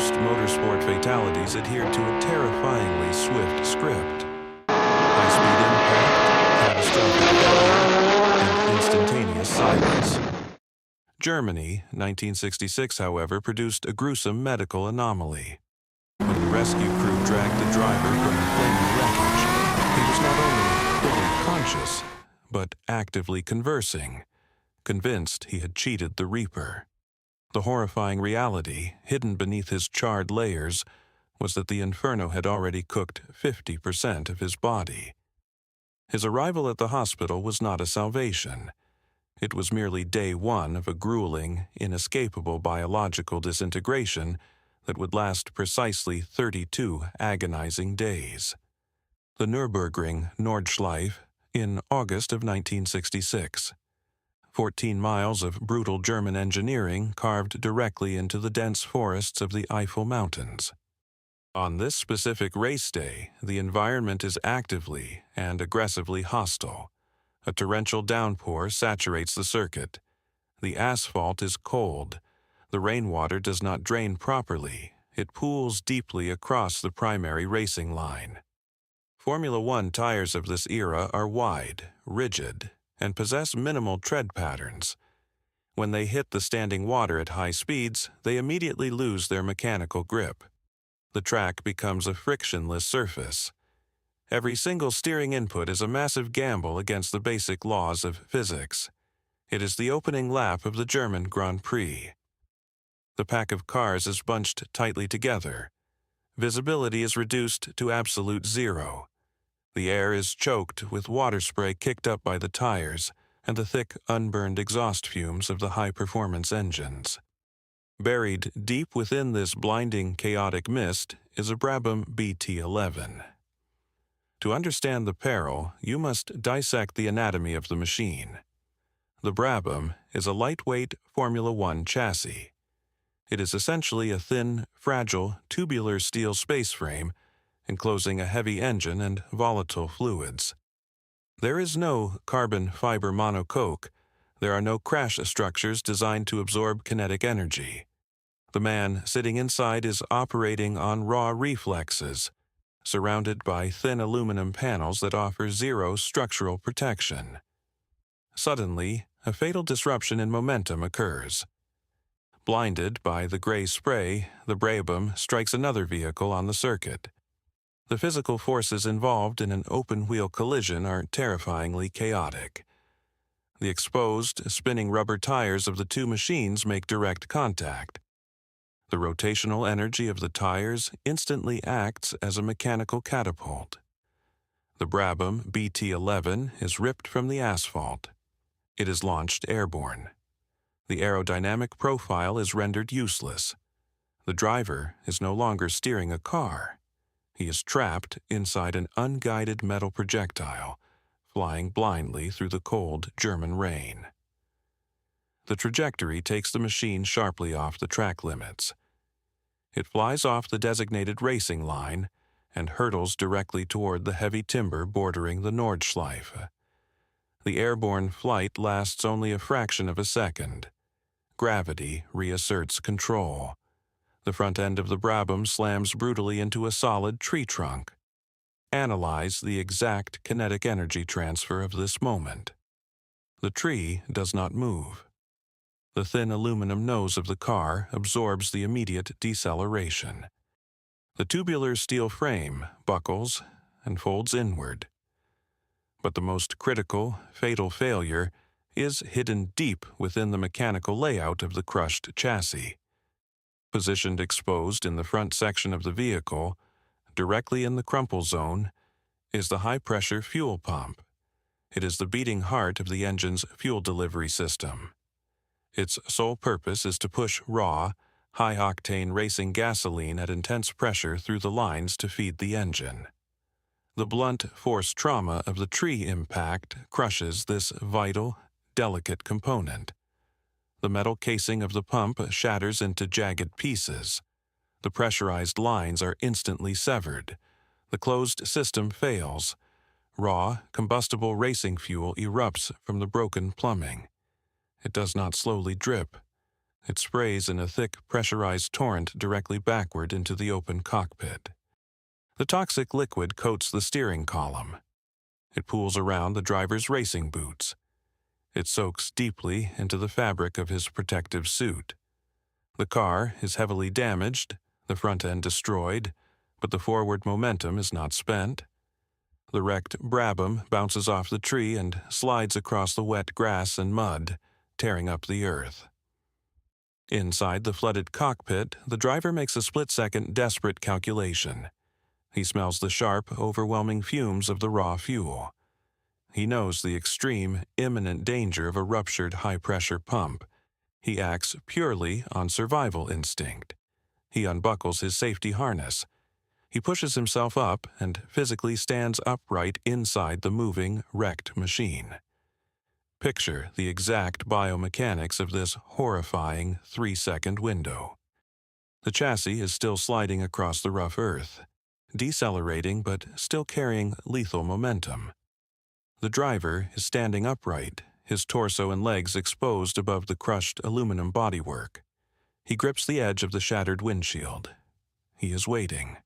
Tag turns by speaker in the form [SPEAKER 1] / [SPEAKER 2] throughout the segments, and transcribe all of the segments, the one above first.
[SPEAKER 1] most motorsport fatalities adhered to a terrifyingly swift script. High-speed impact, catastrophic failure, and instantaneous silence. Germany, 1966, however, produced a gruesome medical anomaly. When the rescue crew dragged the driver from the flaming wreckage, he was not only fully conscious, but actively conversing, convinced he had cheated the Reaper. The horrifying reality, hidden beneath his charred layers, was that the inferno had already cooked 50% of his body. His arrival at the hospital was not a salvation. It was merely day one of a grueling, inescapable biological disintegration that would last precisely 32 agonizing days. The Nürburgring, Nordschleife, in August of 1966. 14 miles of brutal German engineering carved directly into the dense forests of the Eifel Mountains. On this specific race day, the environment is actively and aggressively hostile. A torrential downpour saturates the circuit. The asphalt is cold. The rainwater does not drain properly. It pools deeply across the primary racing line. Formula One tires of this era are wide, rigid, and possess minimal tread patterns. When they hit the standing water at high speeds, they immediately lose their mechanical grip. The track becomes a frictionless surface. Every single steering input is a massive gamble against the basic laws of physics. It is the opening lap of the German Grand Prix. The pack of cars is bunched tightly together. Visibility is reduced to absolute zero. The air is choked with water spray kicked up by the tires and the thick, unburned exhaust fumes of the high-performance engines. Buried deep within this blinding, chaotic mist is a Brabham BT11. To understand the peril, you must dissect the anatomy of the machine. The Brabham is a lightweight Formula One chassis. It is essentially a thin, fragile, tubular steel space frame enclosing a heavy engine and volatile fluids. There is no carbon fiber monocoque. There are no crash structures designed to absorb kinetic energy. The man sitting inside is operating on raw reflexes, surrounded by thin aluminum panels that offer zero structural protection. Suddenly, a fatal disruption in momentum occurs. Blinded by the gray spray, the Brabham strikes another vehicle on the circuit. The physical forces involved in an open-wheel collision are terrifyingly chaotic. The exposed, spinning rubber tires of the two machines make direct contact. The rotational energy of the tires instantly acts as a mechanical catapult. The Brabham BT11 is ripped from the asphalt. It is launched airborne. The aerodynamic profile is rendered useless. The driver is no longer steering a car. He is trapped inside an unguided metal projectile, flying blindly through the cold German rain. The trajectory takes the machine sharply off the track limits. It flies off the designated racing line and hurtles directly toward the heavy timber bordering the Nordschleife. The airborne flight lasts only a fraction of a second. Gravity reasserts control. The front end of the Brabham slams brutally into a solid tree trunk. Analyze the exact kinetic energy transfer of this moment. The tree does not move. The thin aluminum nose of the car absorbs the immediate deceleration. The tubular steel frame buckles and folds inward. But the most critical, fatal failure is hidden deep within the mechanical layout of the crushed chassis. Positioned exposed in the front section of the vehicle, directly in the crumple zone, is the high-pressure fuel pump. It is the beating heart of the engine's fuel delivery system. Its sole purpose is to push raw, high-octane racing gasoline at intense pressure through the lines to feed the engine. The blunt force trauma of the tree impact crushes this vital, delicate component. The metal casing of the pump shatters into jagged pieces. The pressurized lines are instantly severed. The closed system fails. Raw, combustible racing fuel erupts from the broken plumbing. It does not slowly drip. It sprays in a thick, pressurized torrent directly backward into the open cockpit. The toxic liquid coats the steering column. It pools around the driver's racing boots. It soaks deeply into the fabric of his protective suit. The car is heavily damaged, the front end destroyed, but the forward momentum is not spent. The wrecked Brabham bounces off the tree and slides across the wet grass and mud, tearing up the earth. Inside the flooded cockpit, the driver makes a split-second desperate calculation. He smells the sharp, overwhelming fumes of the raw fuel. He knows the extreme, imminent danger of a ruptured high-pressure pump. He acts purely on survival instinct. He unbuckles his safety harness. He pushes himself up and physically stands upright inside the moving, wrecked machine. Picture the exact biomechanics of this horrifying 3-second window. The chassis is still sliding across the rough earth, decelerating but still carrying lethal momentum. The driver is standing upright, his torso and legs exposed above the crushed aluminum bodywork. He grips the edge of the shattered windshield. He is waiting.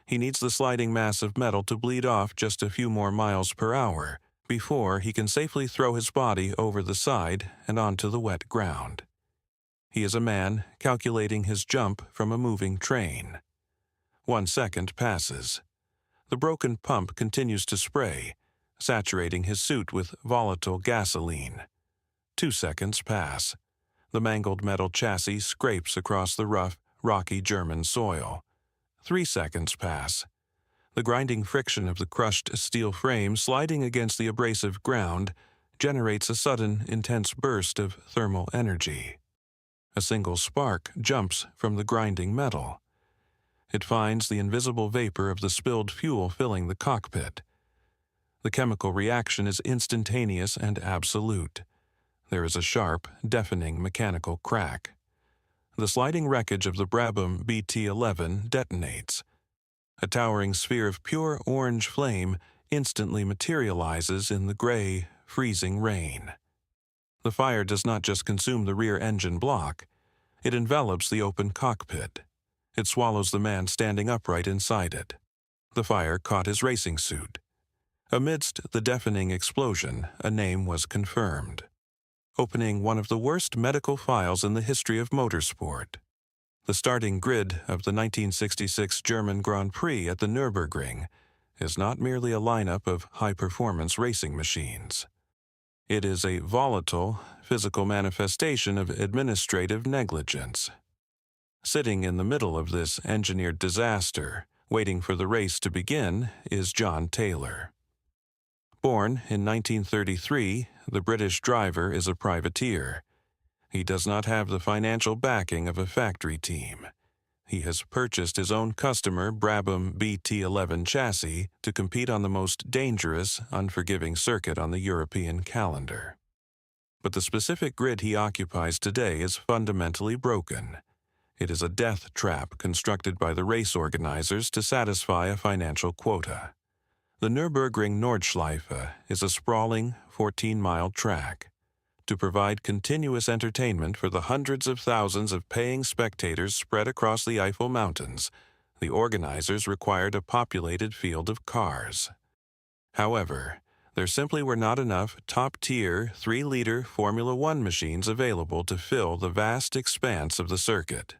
[SPEAKER 1] He needs the sliding mass of metal to bleed off just a few more miles per hour before he can safely throw his body over the side and onto the wet ground. He is a man calculating his jump from a moving train. 1 second passes. The broken pump continues to spray, saturating his suit with volatile gasoline. 2 seconds pass. The mangled metal chassis scrapes across the rough, rocky German soil. 3 seconds pass. The grinding friction of the crushed steel frame sliding against the abrasive ground generates a sudden, intense burst of thermal energy. A single spark jumps from the grinding metal. It finds the invisible vapor of the spilled fuel filling the cockpit. The chemical reaction is instantaneous and absolute. There is a sharp, deafening mechanical crack. The sliding wreckage of the Brabham BT-11 detonates. A towering sphere of pure orange flame instantly materializes in the gray, freezing rain. The fire does not just consume the rear engine block. It envelops the open cockpit. It swallows the man standing upright inside it. The fire caught his racing suit. Amidst the deafening explosion, a name was confirmed, opening one of the worst medical files in the history of motorsport. The starting grid of the 1966 German Grand Prix at the Nürburgring is not merely a lineup of high-performance racing machines. It is a volatile, physical manifestation of administrative negligence. Sitting in the middle of this engineered disaster, waiting for the race to begin, is John Taylor. Born in 1933, the British driver is a privateer. He does not have the financial backing of a factory team. He has purchased his own customer Brabham BT-11 chassis to compete on the most dangerous, unforgiving circuit on the European calendar. But the specific grid he occupies today is fundamentally broken. It is a death trap constructed by the race organizers to satisfy a financial quota. The Nürburgring Nordschleife is a sprawling 14-mile track. To provide continuous entertainment for the hundreds of thousands of paying spectators spread across the Eifel Mountains, the organizers required a populated field of cars. However, there simply were not enough top-tier 3-liter Formula One machines available to fill the vast expanse of the circuit.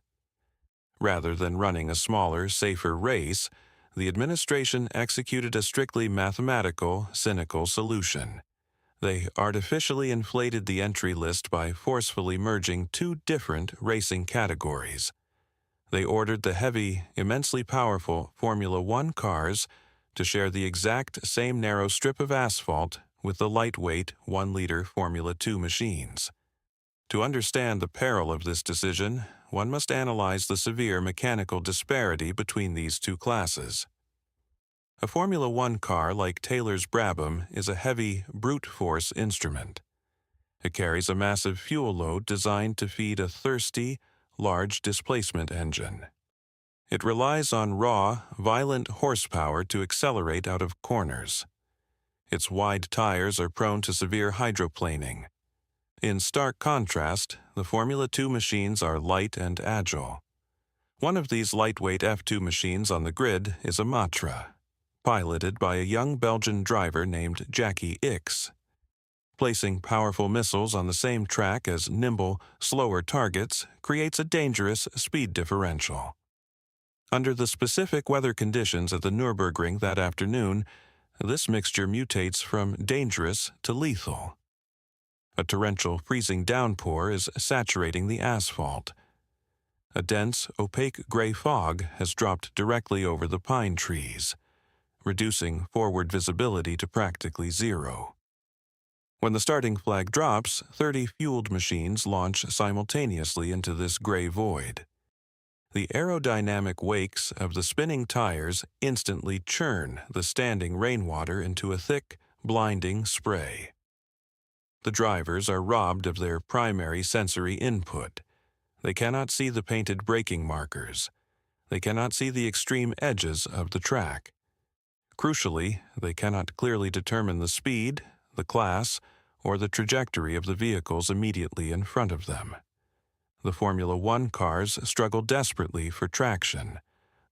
[SPEAKER 1] Rather than running a smaller, safer race, the administration executed a strictly mathematical, cynical solution. They artificially inflated the entry list by forcefully merging 2 different racing categories. They ordered the heavy, immensely powerful Formula One cars to share the exact same narrow strip of asphalt with the lightweight 1-liter Formula 2 machines. To understand the peril of this decision, one must analyze the severe mechanical disparity between these 2 classes. A Formula One car like Taylor's Brabham is a heavy, brute force instrument. It carries a massive fuel load designed to feed a thirsty, large displacement engine. It relies on raw, violent horsepower to accelerate out of corners. Its wide tires are prone to severe hydroplaning. In stark contrast, the Formula 2 machines are light and agile. One of these lightweight F2 machines on the grid is a Matra, piloted by a young Belgian driver named Jackie Stewart. Placing powerful missiles on the same track as nimble, slower targets creates a dangerous speed differential. Under the specific weather conditions at the Nürburgring that afternoon, this mixture mutates from dangerous to lethal. A torrential freezing downpour is saturating the asphalt. A dense, opaque gray fog has dropped directly over the pine trees, reducing forward visibility to practically zero. When the starting flag drops, 30 fueled machines launch simultaneously into this gray void. The aerodynamic wakes of the spinning tires instantly churn the standing rainwater into a thick, blinding spray. The drivers are robbed of their primary sensory input. They cannot see the painted braking markers. They cannot see the extreme edges of the track. Crucially, they cannot clearly determine the speed, the class, or the trajectory of the vehicles immediately in front of them. The Formula 1 cars struggle desperately for traction,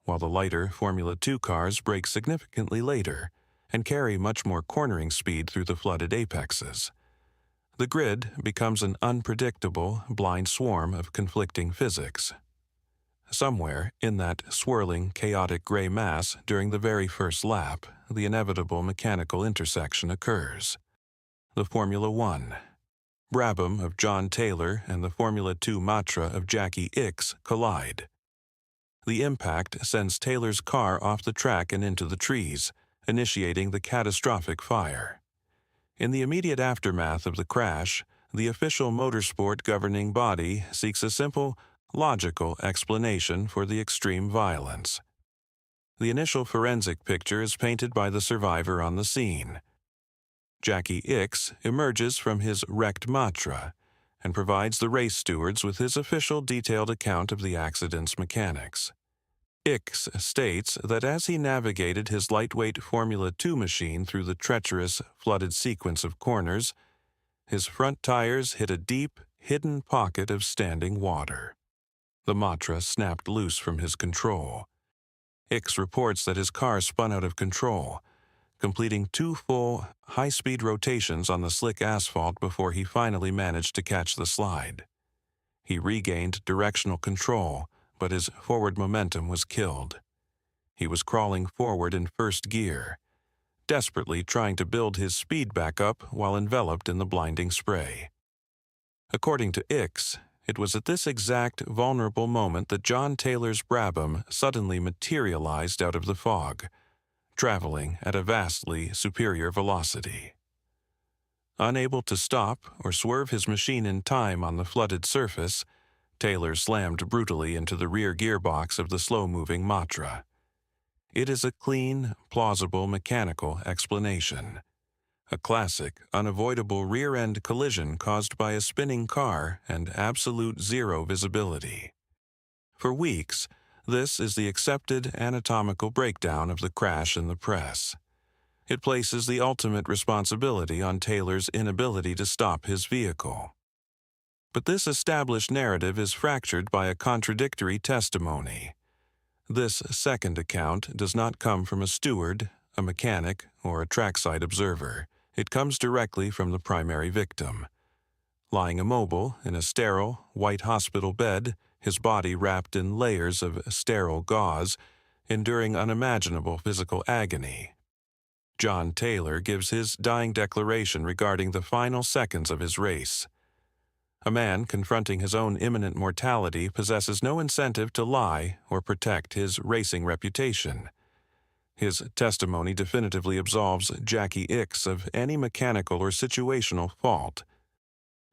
[SPEAKER 1] while the lighter Formula 2 cars brake significantly later and carry much more cornering speed through the flooded apexes. The grid becomes an unpredictable, blind swarm of conflicting physics. Somewhere in that swirling, chaotic gray mass during the very first lap, the inevitable mechanical intersection occurs. The Formula 1 Brabham of John Taylor and the Formula 2 Matra of Jackie Stewart collide. The impact sends Taylor's car off the track and into the trees, initiating the catastrophic fire. In the immediate aftermath of the crash, the official motorsport governing body seeks a simple, logical explanation for the extreme violence. The initial forensic picture is painted by the survivor on the scene. Jackie Stewart emerges from his wrecked Matra and provides the race stewards with his official detailed account of the accident's mechanics. Stewart states that as he navigated his lightweight Formula 2 machine through the treacherous, flooded sequence of corners, his front tires hit a deep, hidden pocket of standing water. The Matra snapped loose from his control. Stewart reports that his car spun out of control, completing 2 full, high-speed rotations on the slick asphalt before he finally managed to catch the slide. He regained directional control, but his forward momentum was killed. He was crawling forward in first gear, desperately trying to build his speed back up while enveloped in the blinding spray. According to Stewart, it was at this exact vulnerable moment that John Taylor's Brabham suddenly materialized out of the fog, traveling at a vastly superior velocity. Unable to stop or swerve his machine in time on the flooded surface, Taylor slammed brutally into the rear gearbox of the slow-moving Matra. It is a clean, plausible mechanical explanation. A classic, unavoidable rear-end collision caused by a spinning car and absolute zero visibility. For weeks, this is the accepted anatomical breakdown of the crash in the press. It places the ultimate responsibility on Taylor's inability to stop his vehicle. But this established narrative is fractured by a contradictory testimony. This second account does not come from a steward, a mechanic, or a trackside observer. It comes directly from the primary victim. Lying immobile in a sterile, white hospital bed, his body wrapped in layers of sterile gauze, enduring unimaginable physical agony, John Taylor gives his dying declaration regarding the final seconds of his race. A man confronting his own imminent mortality possesses no incentive to lie or protect his racing reputation. His testimony definitively absolves Jackie Stewart of any mechanical or situational fault.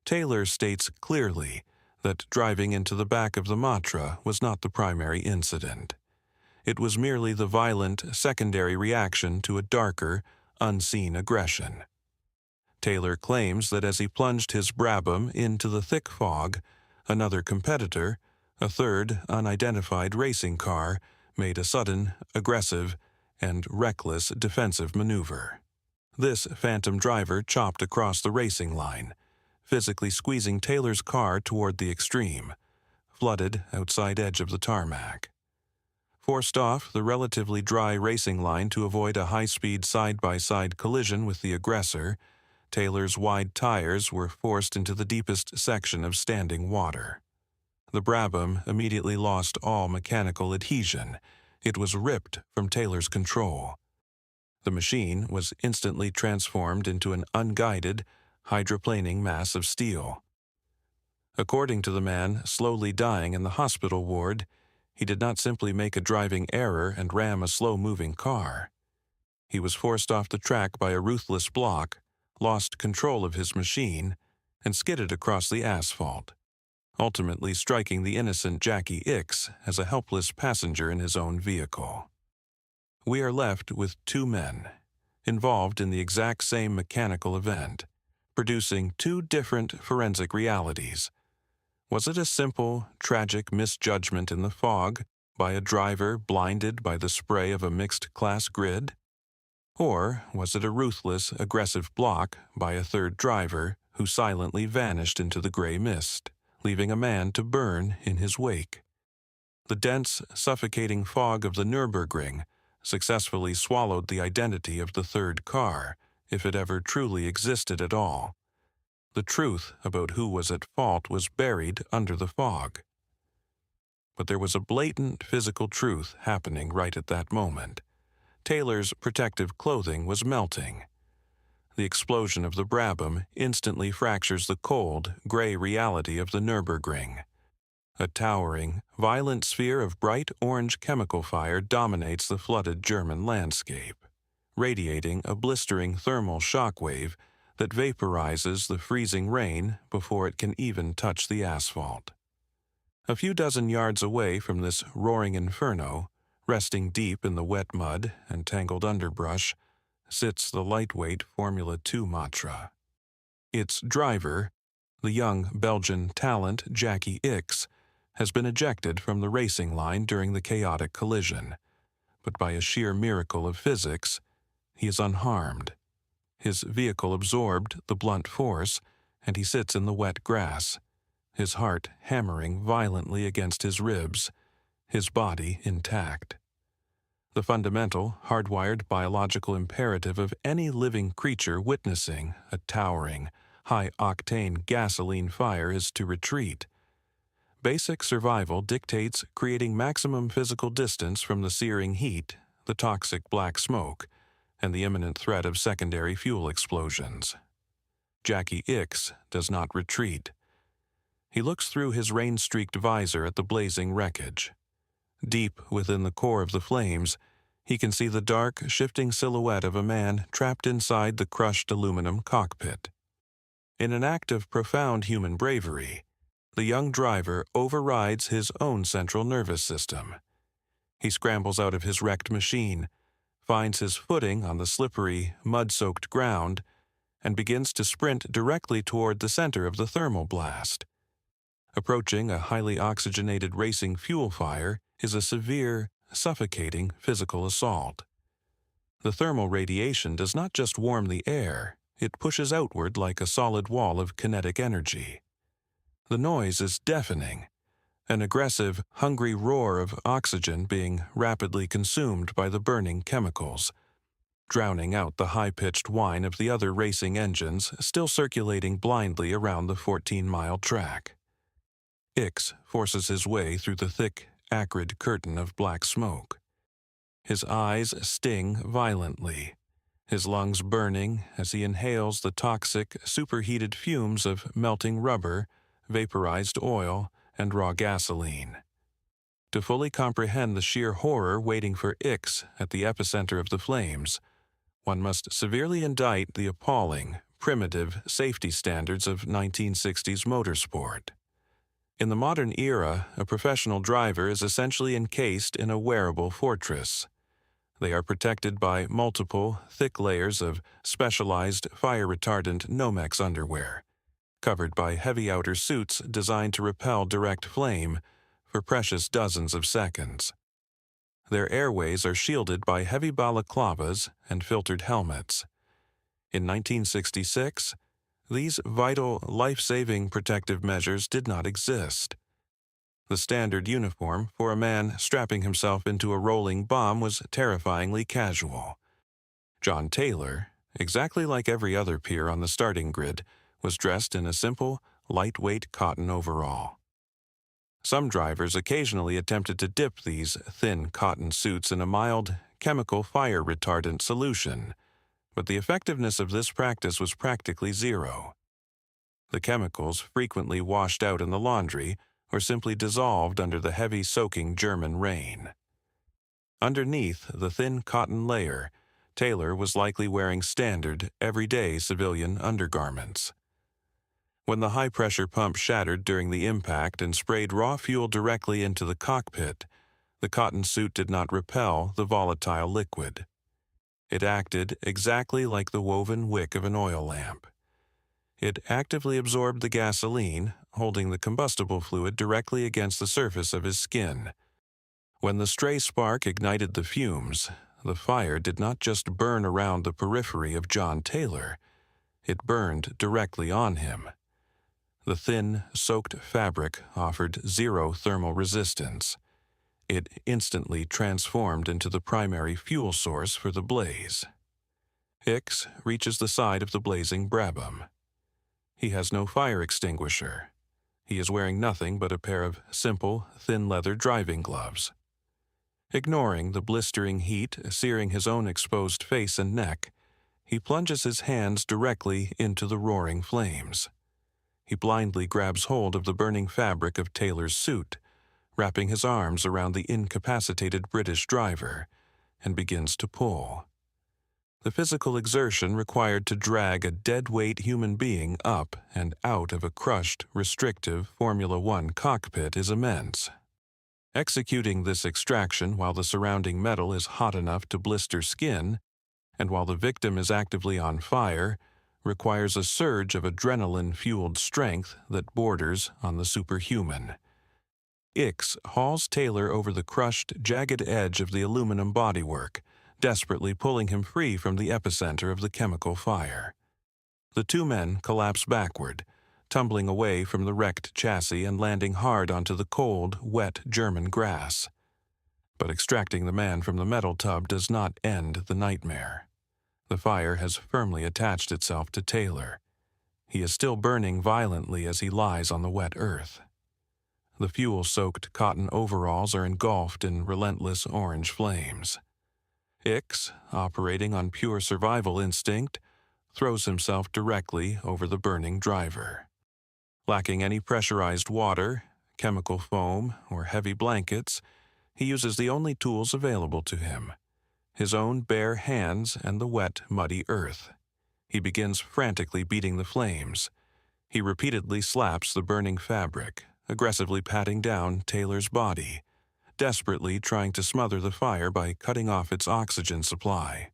[SPEAKER 1] Taylor states clearly that driving into the back of the Matra was not the primary incident. It was merely the violent secondary reaction to a darker, unseen aggression. Taylor claims that as he plunged his Brabham into the thick fog, another competitor, a third unidentified racing car, made a sudden, aggressive, and reckless defensive maneuver. This phantom driver chopped across the racing line, physically squeezing Taylor's car toward the extreme, flooded outside edge of the tarmac. Forced off the relatively dry racing line to avoid a high-speed side-by-side collision with the aggressor, Taylor's wide tires were forced into the deepest section of standing water. The Brabham immediately lost all mechanical adhesion. It was ripped from Taylor's control. The machine was instantly transformed into an unguided, hydroplaning mass of steel. According to the man slowly dying in the hospital ward, he did not simply make a driving error and ram a slow-moving car. He was forced off the track by a ruthless block, lost control of his machine, and skidded across the asphalt, ultimately striking the innocent Jackie Stewart as a helpless passenger in his own vehicle. We are left with two men, involved in the exact same mechanical event, producing two different forensic realities. Was it a simple, tragic misjudgment in the fog by a driver blinded by the spray of a mixed-class grid? Or was it a ruthless, aggressive block by a third driver who silently vanished into the gray mist, leaving a man to burn in his wake? The dense, suffocating fog of the Nürburgring successfully swallowed the identity of the third car, if it ever truly existed at all. The truth about who was at fault was buried under the fog. But there was a blatant physical truth happening right at that moment. Taylor's protective clothing was melting. The explosion of the Brabham instantly fractures the cold, gray reality of the Nürburgring. A towering, violent sphere of bright orange chemical fire dominates the flooded German landscape, radiating a blistering thermal shockwave that vaporizes the freezing rain before it can even touch the asphalt. A few dozen yards away from this roaring inferno, resting deep in the wet mud and tangled underbrush, sits the lightweight Formula 2 Matra. Its driver, the young Belgian talent Jackie Stewart, has been ejected from the racing line during the chaotic collision, but by a sheer miracle of physics, he is unharmed. His vehicle absorbed the blunt force, and he sits in the wet grass, his heart hammering violently against his ribs, his body intact. The fundamental, hardwired biological imperative of any living creature witnessing a towering, high-octane gasoline fire is to retreat. Basic survival dictates creating maximum physical distance from the searing heat, the toxic black smoke, and the imminent threat of secondary fuel explosions. Jackie Stewart does not retreat. He looks through his rain-streaked visor at the blazing wreckage. Deep within the core of the flames, he can see the dark, shifting silhouette of a man trapped inside the crushed aluminum cockpit. In an act of profound human bravery, the young driver overrides his own central nervous system. He scrambles out of his wrecked machine, finds his footing on the slippery, mud-soaked ground, and begins to sprint directly toward the center of the thermal blast. Approaching a highly oxygenated racing fuel fire is a severe, suffocating physical assault. The thermal radiation does not just warm the air, it pushes outward like a solid wall of kinetic energy. The noise is deafening, an aggressive, hungry roar of oxygen being rapidly consumed by the burning chemicals, drowning out the high-pitched whine of the other racing engines still circulating blindly around the 14-mile track. Stewart forces his way through the thick, acrid curtain of black smoke. His eyes sting violently, his lungs burning as he inhales the toxic, superheated fumes of melting rubber, vaporized oil, and raw gasoline. To fully comprehend the sheer horror waiting for Stewart at the epicenter of the flames, one must severely indict the appalling, primitive safety standards of 1960s motorsport. In the modern era, a professional driver is essentially encased in a wearable fortress. They are protected by multiple, thick layers of specialized fire-retardant Nomex underwear, covered by heavy outer suits designed to repel direct flame for precious dozens of seconds. Their airways are shielded by heavy balaclavas and filtered helmets. In 1966, These vital, life-saving protective measures did not exist. The standard uniform for a man strapping himself into a rolling bomb was terrifyingly casual. John Taylor, exactly like every other peer on the starting grid, was dressed in a simple, lightweight cotton overall. Some drivers occasionally attempted to dip these thin cotton suits in a mild, chemical fire retardant solution, but the effectiveness of this practice was practically zero. The chemicals frequently washed out in the laundry or simply dissolved under the heavy soaking German rain. Underneath the thin cotton layer, Taylor was likely wearing standard, everyday civilian undergarments. When the high-pressure pump shattered during the impact and sprayed raw fuel directly into the cockpit, the cotton suit did not repel the volatile liquid. It acted exactly like the woven wick of an oil lamp. It actively absorbed the gasoline, holding the combustible fluid directly against the surface of his skin. When the stray spark ignited the fumes, the fire did not just burn around the periphery of John Taylor, it burned directly on him. The thin, soaked fabric offered zero thermal resistance. It instantly transformed into the primary fuel source for the blaze. Hicks reaches the side of the blazing Brabham. He has no fire extinguisher. He is wearing nothing but a pair of simple, thin leather driving gloves. Ignoring the blistering heat searing his own exposed face and neck, he plunges his hands directly into the roaring flames. He blindly grabs hold of the burning fabric of Taylor's suit, wrapping his arms around the incapacitated British driver, and begins to pull. The physical exertion required to drag a dead-weight human being up and out of a crushed, restrictive Formula One cockpit is immense. Executing this extraction while the surrounding metal is hot enough to blister skin, and while the victim is actively on fire, requires a surge of adrenaline-fueled strength that borders on the superhuman. Hicks hauls Taylor over the crushed, jagged edge of the aluminum bodywork, desperately pulling him free from the epicenter of the chemical fire. The two men collapse backward, tumbling away from the wrecked chassis and landing hard onto the cold, wet German grass. But extracting the man from the metal tub does not end the nightmare. The fire has firmly attached itself to Taylor. He is still burning violently as he lies on the wet earth. The fuel-soaked cotton overalls are engulfed in relentless orange flames. Hicks, operating on pure survival instinct, throws himself directly over the burning driver. Lacking any pressurized water, chemical foam, or heavy blankets, he uses the only tools available to him: his own bare hands and the wet, muddy earth. He begins frantically beating the flames. He repeatedly slaps the burning fabric, aggressively patting down Taylor's body, desperately trying to smother the fire by cutting off its oxygen supply.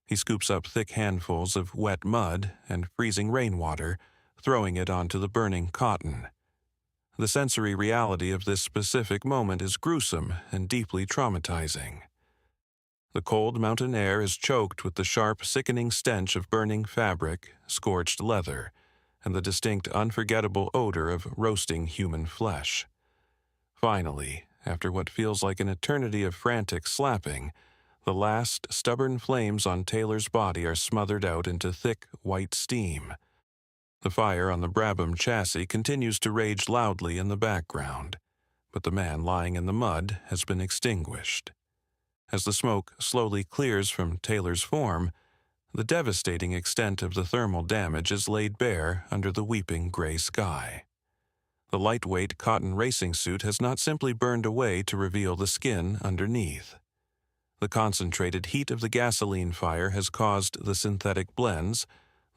[SPEAKER 1] He scoops up thick handfuls of wet mud and freezing rainwater, throwing it onto the burning cotton. The sensory reality of this specific moment is gruesome and deeply traumatizing. The cold mountain air is choked with the sharp, sickening stench of burning fabric, scorched leather, and the distinct, unforgettable odor of roasting human flesh. Finally, after what feels like an eternity of frantic slapping, the last stubborn flames on Taylor's body are smothered out into thick, white steam. The fire on the Brabham chassis continues to rage loudly in the background, but the man lying in the mud has been extinguished. As the smoke slowly clears from Taylor's form, the devastating extent of the thermal damage is laid bare under the weeping gray sky. The lightweight cotton racing suit has not simply burned away to reveal the skin underneath. The concentrated heat of the gasoline fire has caused the synthetic blends,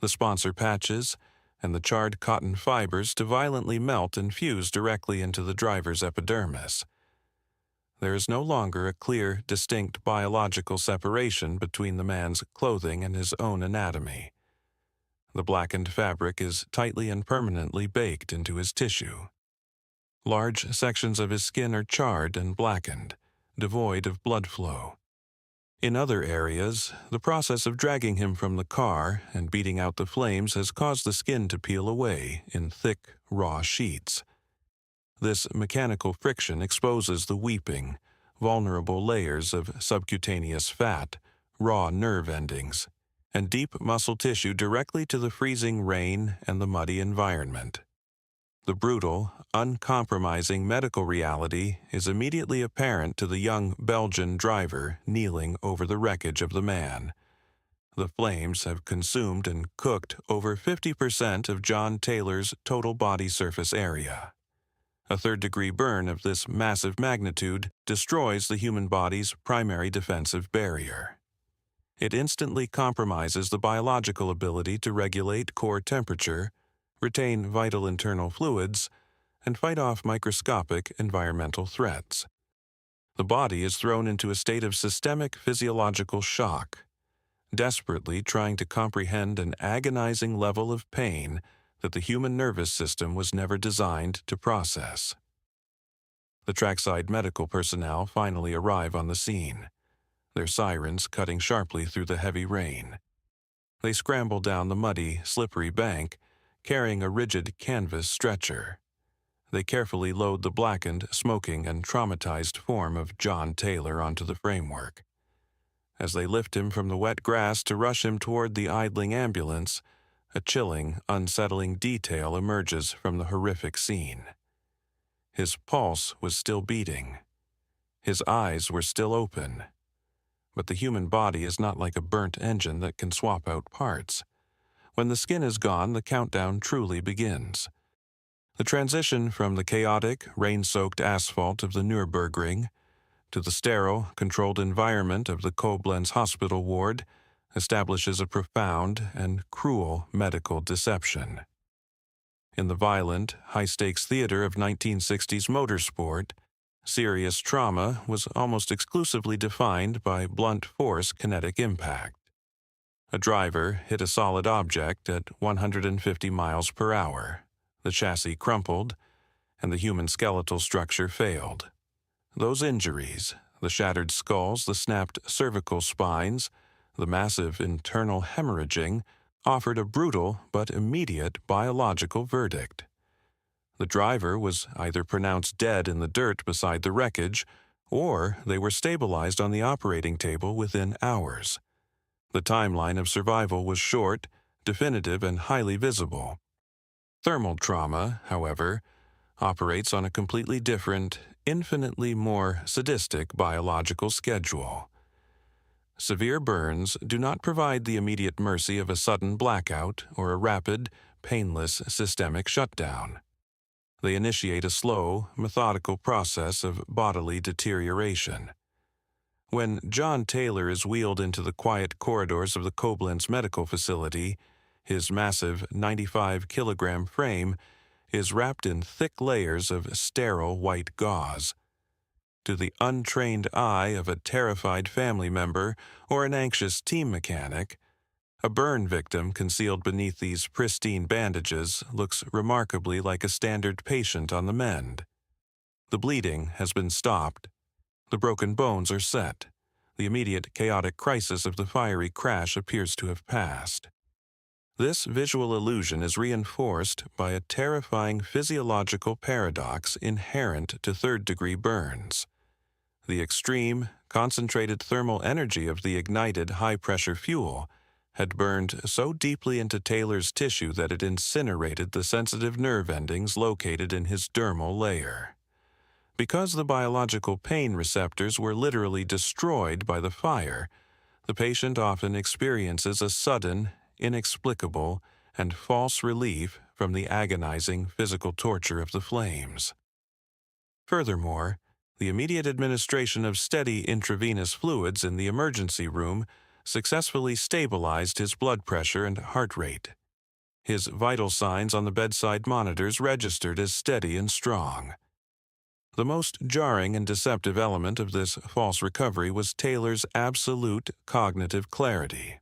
[SPEAKER 1] the sponsor patches, and the charred cotton fibers to violently melt and fuse directly into the driver's epidermis. There is no longer a clear, distinct biological separation between the man's clothing and his own anatomy. The blackened fabric is tightly and permanently baked into his tissue. Large sections of his skin are charred and blackened, devoid of blood flow. In other areas, the process of dragging him from the car and beating out the flames has caused the skin to peel away in thick, raw sheets. This mechanical friction exposes the weeping, vulnerable layers of subcutaneous fat, raw nerve endings, and deep muscle tissue directly to the freezing rain and the muddy environment. The brutal, uncompromising medical reality is immediately apparent to the young Belgian driver kneeling over the wreckage of the man. The flames have consumed and cooked over 50% of John Taylor's total body surface area. A third-degree burn of this massive magnitude destroys the human body's primary defensive barrier. It instantly compromises the biological ability to regulate core temperature, retain vital internal fluids, and fight off microscopic environmental threats. The body is thrown into a state of systemic physiological shock, desperately trying to comprehend an agonizing level of pain that the human nervous system was never designed to process. The trackside medical personnel finally arrive on the scene, their sirens cutting sharply through the heavy rain. They scramble down the muddy, slippery bank, carrying a rigid canvas stretcher. They carefully load the blackened, smoking, and traumatized form of John Taylor onto the framework. As they lift him from the wet grass to rush him toward the idling ambulance, a chilling, unsettling detail emerges from the horrific scene. His pulse was still beating. His eyes were still open. But the human body is not like a burnt engine that can swap out parts. When the skin is gone, the countdown truly begins. The transition from the chaotic, rain-soaked asphalt of the Nürburgring to the sterile, controlled environment of the Koblenz hospital ward establishes a profound and cruel medical deception. In the violent, high-stakes theater of 1960s motorsport, serious trauma was almost exclusively defined by blunt force kinetic impact. A driver hit a solid object at 150 miles per hour. The chassis crumpled, and the human skeletal structure failed. Those injuries, the shattered skulls, the snapped cervical spines, the massive internal hemorrhaging, offered a brutal but immediate biological verdict. The driver was either pronounced dead in the dirt beside the wreckage, or they were stabilized on the operating table within hours. The timeline of survival was short, definitive, and highly visible. Thermal trauma, however, operates on a completely different, infinitely more sadistic biological schedule. Severe burns do not provide the immediate mercy of a sudden blackout or a rapid, painless systemic shutdown. They initiate a slow, methodical process of bodily deterioration. When John Taylor is wheeled into the quiet corridors of the Koblenz medical facility, his massive 95-kilogram frame is wrapped in thick layers of sterile white gauze. To the untrained eye of a terrified family member or an anxious team mechanic, a burn victim concealed beneath these pristine bandages looks remarkably like a standard patient on the mend. The bleeding has been stopped. The broken bones are set. The immediate chaotic crisis of the fiery crash appears to have passed. This visual illusion is reinforced by a terrifying physiological paradox inherent to third-degree burns. The extreme, concentrated thermal energy of the ignited high-pressure fuel had burned so deeply into Taylor's tissue that it incinerated the sensitive nerve endings located in his dermal layer. Because the biological pain receptors were literally destroyed by the fire, the patient often experiences a sudden, inexplicable, and false relief from the agonizing physical torture of the flames. Furthermore, the immediate administration of steady intravenous fluids in the emergency room successfully stabilized his blood pressure and heart rate. His vital signs on the bedside monitors registered as steady and strong. The most jarring and deceptive element of this false recovery was Taylor's absolute cognitive clarity.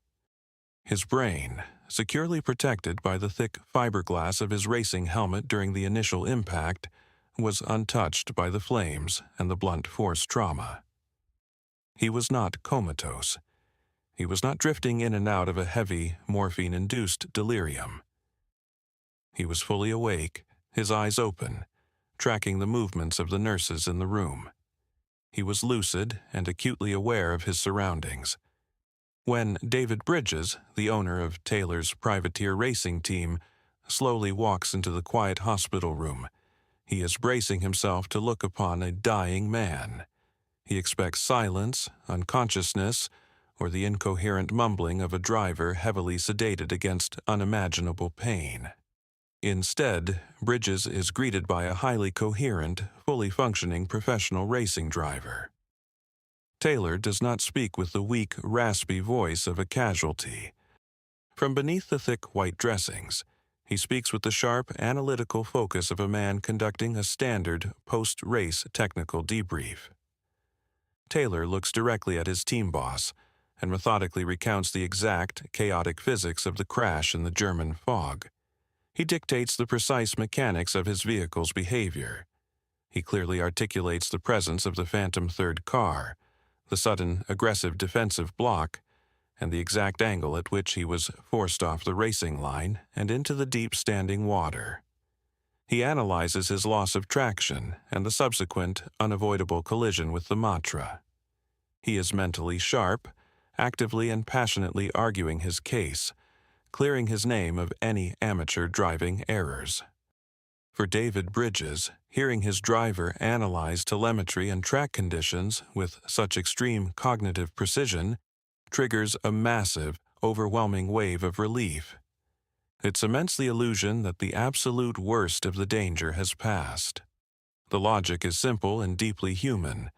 [SPEAKER 1] His brain, securely protected by the thick fiberglass of his racing helmet during the initial impact, was untouched by the flames and the blunt force trauma. He was not comatose. He was not drifting in and out of a heavy, morphine-induced delirium. He was fully awake, his eyes open, tracking the movements of the nurses in the room. He was lucid and acutely aware of his surroundings. When David Bridges, the owner of Taylor's privateer racing team, slowly walks into the quiet hospital room, he is bracing himself to look upon a dying man. He expects silence, unconsciousness, or the incoherent mumbling of a driver heavily sedated against unimaginable pain. Instead, Bridges is greeted by a highly coherent, fully functioning professional racing driver. Taylor does not speak with the weak, raspy voice of a casualty. From beneath the thick white dressings, he speaks with the sharp, analytical focus of a man conducting a standard post-race technical debrief. Taylor looks directly at his team boss and methodically recounts the exact, chaotic physics of the crash in the German fog. He dictates the precise mechanics of his vehicle's behavior. He clearly articulates the presence of the phantom third car, the sudden, aggressive defensive block, and the exact angle at which he was forced off the racing line and into the deep standing water. He analyzes his loss of traction and the subsequent, unavoidable collision with the Matra. He is mentally sharp, actively and passionately arguing his case, clearing his name of any amateur driving errors. For David Bridges, hearing his driver analyze telemetry and track conditions with such extreme cognitive precision triggers a massive, overwhelming wave of relief. It cements the illusion that the absolute worst of the danger has passed. The logic is simple and deeply human.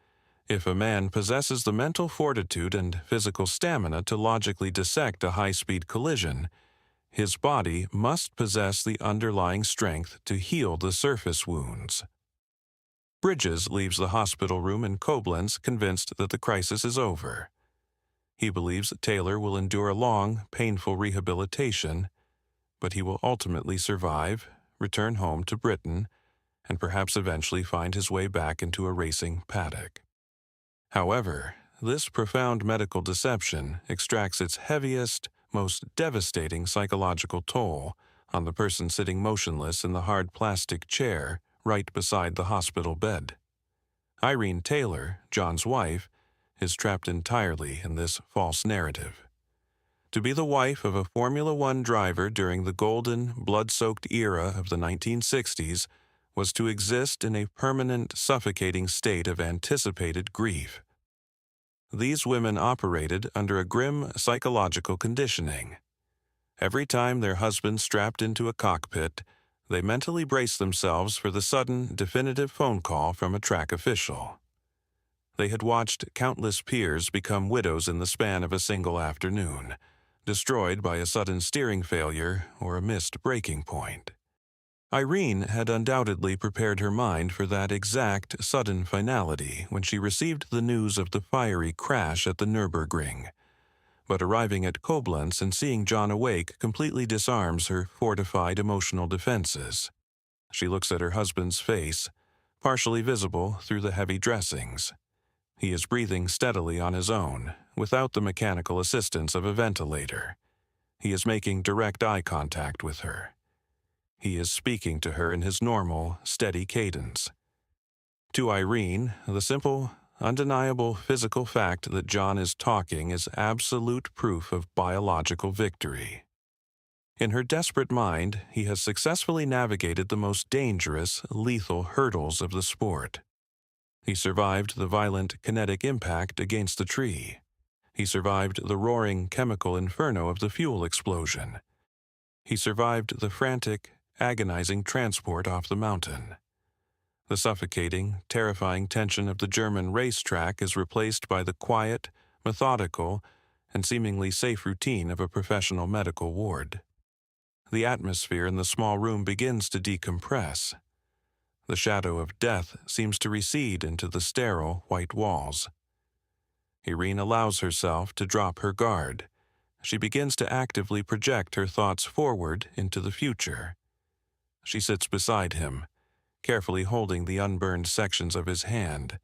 [SPEAKER 1] If a man possesses the mental fortitude and physical stamina to logically dissect a high-speed collision, his body must possess the underlying strength to heal the surface wounds. Bridges leaves the hospital room in Koblenz convinced that the crisis is over. He believes that Taylor will endure a long, painful rehabilitation, but he will ultimately survive, return home to Britain, and perhaps eventually find his way back into a racing paddock. However, this profound medical deception extracts its heaviest, most devastating psychological toll on the person sitting motionless in the hard plastic chair right beside the hospital bed. Irene Taylor, John's wife, is trapped entirely in this false narrative. To be the wife of a Formula One driver during the golden, blood-soaked era of the 1960s was to exist in a permanent, suffocating state of anticipated grief. These women operated under a grim psychological conditioning. Every time their husband strapped into a cockpit, they mentally braced themselves for the sudden, definitive phone call from a track official. They had watched countless peers become widows in the span of a single afternoon, destroyed by a sudden steering failure or a missed braking point. Irene had undoubtedly prepared her mind for that exact sudden finality when she received the news of the fiery crash at the Nurburgring. But arriving at Koblenz and seeing John awake completely disarms her fortified emotional defenses. She looks at her husband's face, partially visible through the heavy dressings. He is breathing steadily on his own, without the mechanical assistance of a ventilator. He is making direct eye contact with her. He is speaking to her in his normal, steady cadence. To Irene, the simple, undeniable physical fact that John is talking is absolute proof of biological victory. In her desperate mind, he has successfully navigated the most dangerous, lethal hurdles of the sport. He survived the violent kinetic impact against the tree. He survived the roaring chemical inferno of the fuel explosion. He survived the frantic, agonizing transport off the mountain. The suffocating, terrifying tension of the German racetrack is replaced by the quiet, methodical, and seemingly safe routine of a professional medical ward. The atmosphere in the small room begins to decompress. The shadow of death seems to recede into the sterile white walls. Irene allows herself to drop her guard. She begins to actively project her thoughts forward into the future. She sits beside him, carefully holding the unburned sections of his hand,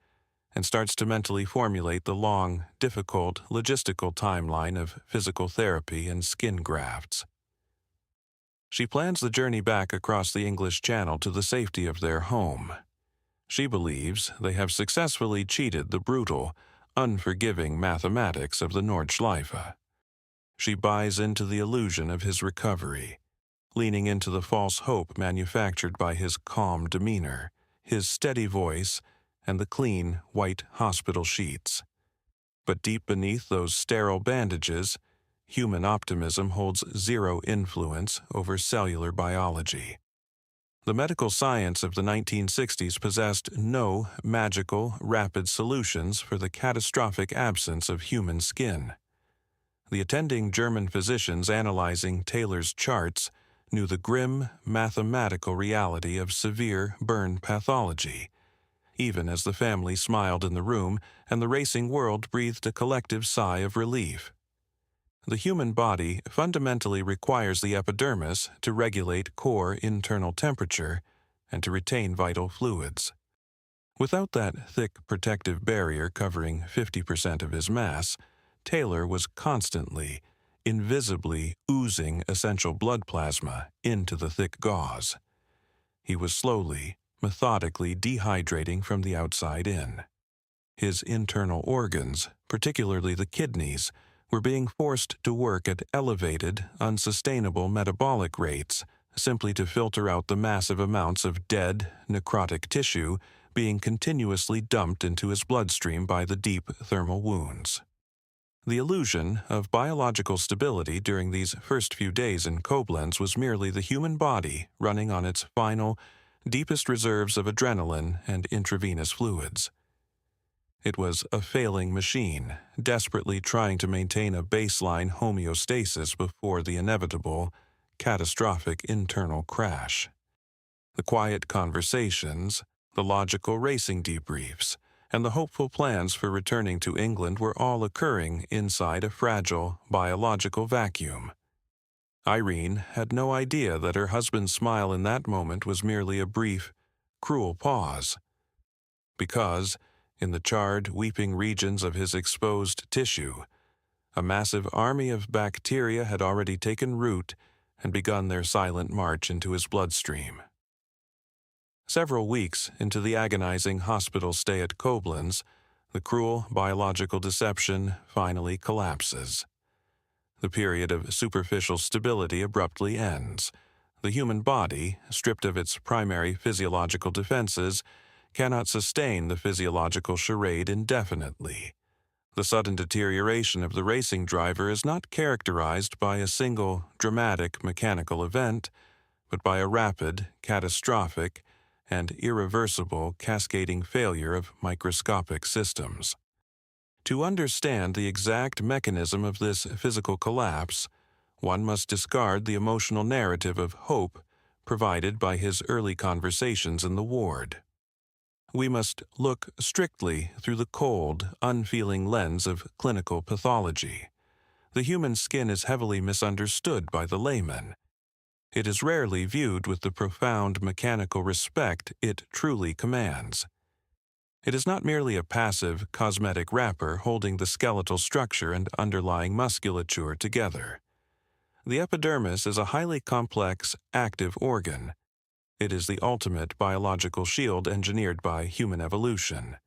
[SPEAKER 1] and starts to mentally formulate the long, difficult, logistical timeline of physical therapy and skin grafts. She plans the journey back across the English Channel to the safety of their home. She believes they have successfully cheated the brutal, unforgiving mathematics of the Nordschleife. She buys into the illusion of his recovery, leaning into the false hope manufactured by his calm demeanor, his steady voice, and the clean, white hospital sheets. But deep beneath those sterile bandages, human optimism holds zero influence over cellular biology. The medical science of the 1960s possessed no magical, rapid solutions for the catastrophic absence of human skin. The attending German physicians analyzing Taylor's charts knew the grim, mathematical reality of severe burn pathology, even as the family smiled in the room and the racing world breathed a collective sigh of relief. The human body fundamentally requires the epidermis to regulate core internal temperature and to retain vital fluids. Without that thick protective barrier covering 50% of his mass, Taylor was constantly, invisibly oozing essential blood plasma into the thick gauze. He was slowly, methodically dehydrating from the outside in. His internal organs, particularly the kidneys, were being forced to work at elevated, unsustainable metabolic rates simply to filter out the massive amounts of dead, necrotic tissue being continuously dumped into his bloodstream by the deep thermal wounds. The illusion of biological stability during these first few days in Koblenz was merely the human body running on its final, deepest reserves of adrenaline and intravenous fluids. It was a failing machine, desperately trying to maintain a baseline homeostasis before the inevitable, catastrophic internal crash. The quiet conversations, the logical racing debriefs, and the hopeful plans for returning to England were all occurring inside a fragile, biological vacuum. Irene had no idea that her husband's smile in that moment was merely a brief, cruel pause. Because, in the charred, weeping regions of his exposed tissue, a massive army of bacteria had already taken root and begun their silent march into his bloodstream. Several weeks into the agonizing hospital stay at Koblenz, the cruel biological deception finally collapses. The period of superficial stability abruptly ends. The human body, stripped of its primary physiological defenses, cannot sustain the physiological charade indefinitely. The sudden deterioration of the racing driver is not characterized by a single, dramatic mechanical event, but by a rapid, catastrophic, and irreversible cascading failure of microscopic systems. To understand the exact mechanism of this physical collapse, one must discard the emotional narrative of hope provided by his early conversations in the ward. We must look strictly through the cold, unfeeling lens of clinical pathology. The human skin is heavily misunderstood by the layman. It is rarely viewed with the profound mechanical respect it truly commands. It is not merely a passive, cosmetic wrapper holding the skeletal structure and underlying musculature together. The epidermis is a highly complex, active organ. It is the ultimate biological shield engineered by human evolution.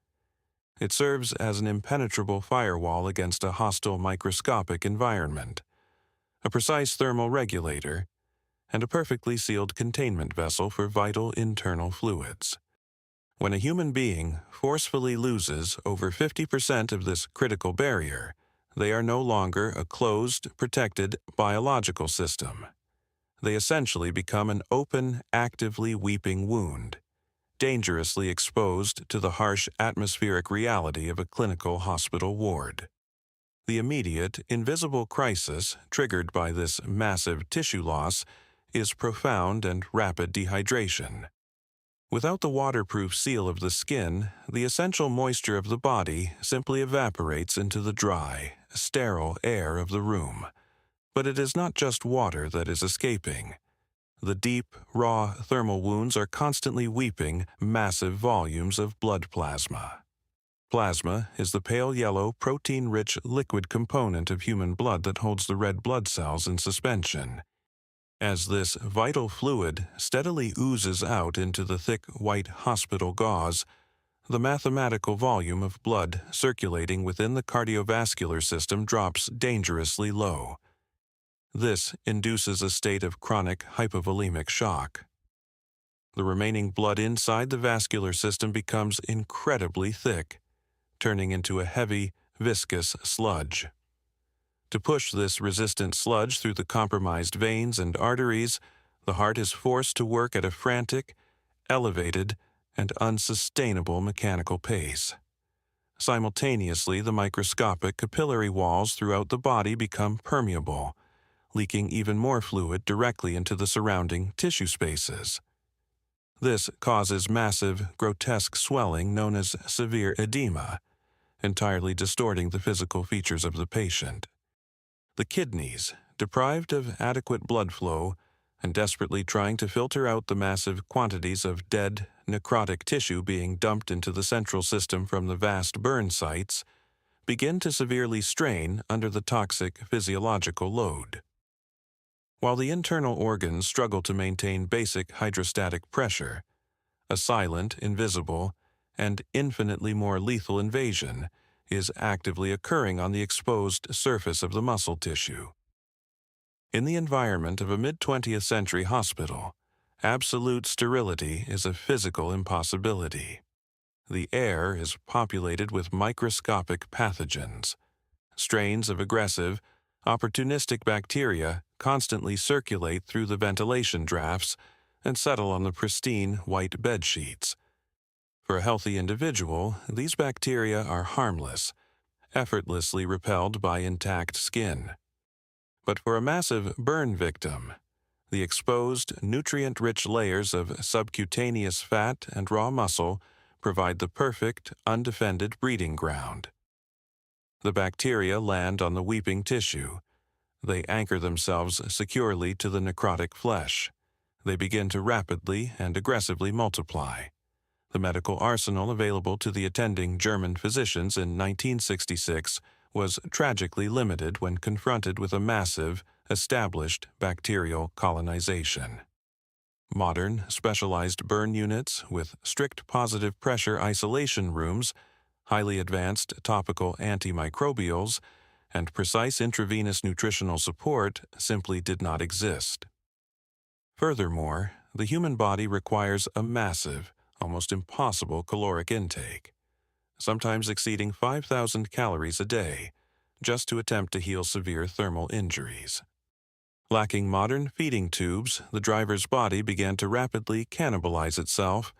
[SPEAKER 1] It serves as an impenetrable firewall against a hostile microscopic environment, a precise thermal regulator, and a perfectly sealed containment vessel for vital internal fluids. When a human being forcefully loses over 50% of this critical barrier, they are no longer a closed, protected biological system. They essentially become an open, actively weeping wound, dangerously exposed to the harsh atmospheric reality of a clinical hospital ward. The immediate, invisible crisis triggered by this massive tissue loss is profound and rapid dehydration. Without the waterproof seal of the skin, the essential moisture of the body simply evaporates into the dry, sterile air of the room. But it is not just water that is escaping. The deep, raw thermal wounds are constantly weeping massive volumes of blood plasma. Plasma is the pale yellow, protein-rich liquid component of human blood that holds the red blood cells in suspension. As this vital fluid steadily oozes out into the thick white hospital gauze, the mathematical volume of blood circulating within the cardiovascular system drops dangerously low. This induces a state of chronic hypovolemic shock. The remaining blood inside the vascular system becomes incredibly thick, turning into a heavy, viscous sludge. To push this resistant sludge through the compromised veins and arteries, the heart is forced to work at a frantic, elevated, and unsustainable mechanical pace. Simultaneously, the microscopic capillary walls throughout the body become permeable, leaking even more fluid directly into the surrounding tissue spaces. This causes massive, grotesque swelling known as severe edema, entirely distorting the physical features of the patient. The kidneys, deprived of adequate blood flow and desperately trying to filter out the massive quantities of dead, necrotic tissue being dumped into the central system from the vast burn sites, begin to severely strain under the toxic physiological load. While the internal organs struggle to maintain basic hydrostatic pressure, a silent, invisible, and infinitely more lethal invasion is actively occurring on the exposed surface of the muscle tissue. In the environment of a mid-20th century hospital, absolute sterility is a physical impossibility. The air is populated with microscopic pathogens. Strains of aggressive, opportunistic bacteria constantly circulate through the ventilation drafts and settle on the pristine white bed sheets. For a healthy individual, these bacteria are harmless, effortlessly repelled by intact skin. But for a massive burn victim, the exposed, nutrient-rich layers of subcutaneous fat and raw muscle provide the perfect, undefended breeding ground. The bacteria land on the weeping tissue. They anchor themselves securely to the necrotic flesh. They begin to rapidly and aggressively multiply. The medical arsenal available to the attending German physicians in 1966 was tragically limited when confronted with a massive, established bacterial colonization. Modern, specialized burn units with strict positive pressure isolation rooms, highly advanced topical antimicrobials, and precise intravenous nutritional support simply did not exist. Furthermore, the human body requires a massive, almost impossible caloric intake, sometimes exceeding 5,000 calories a day, just to attempt to heal severe thermal injuries. Lacking modern feeding tubes, the driver's body began to rapidly cannibalize itself,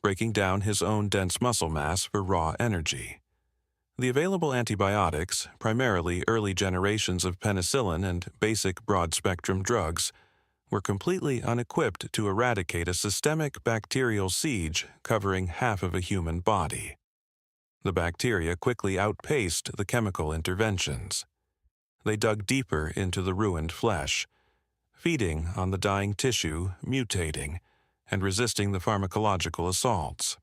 [SPEAKER 1] breaking down his own dense muscle mass for raw energy. The available antibiotics, primarily early generations of penicillin and basic broad-spectrum drugs, were completely unequipped to eradicate a systemic bacterial siege covering half of a human body. The bacteria quickly outpaced the chemical interventions. They dug deeper into the ruined flesh, feeding on the dying tissue, mutating, and resisting the pharmacological assaults.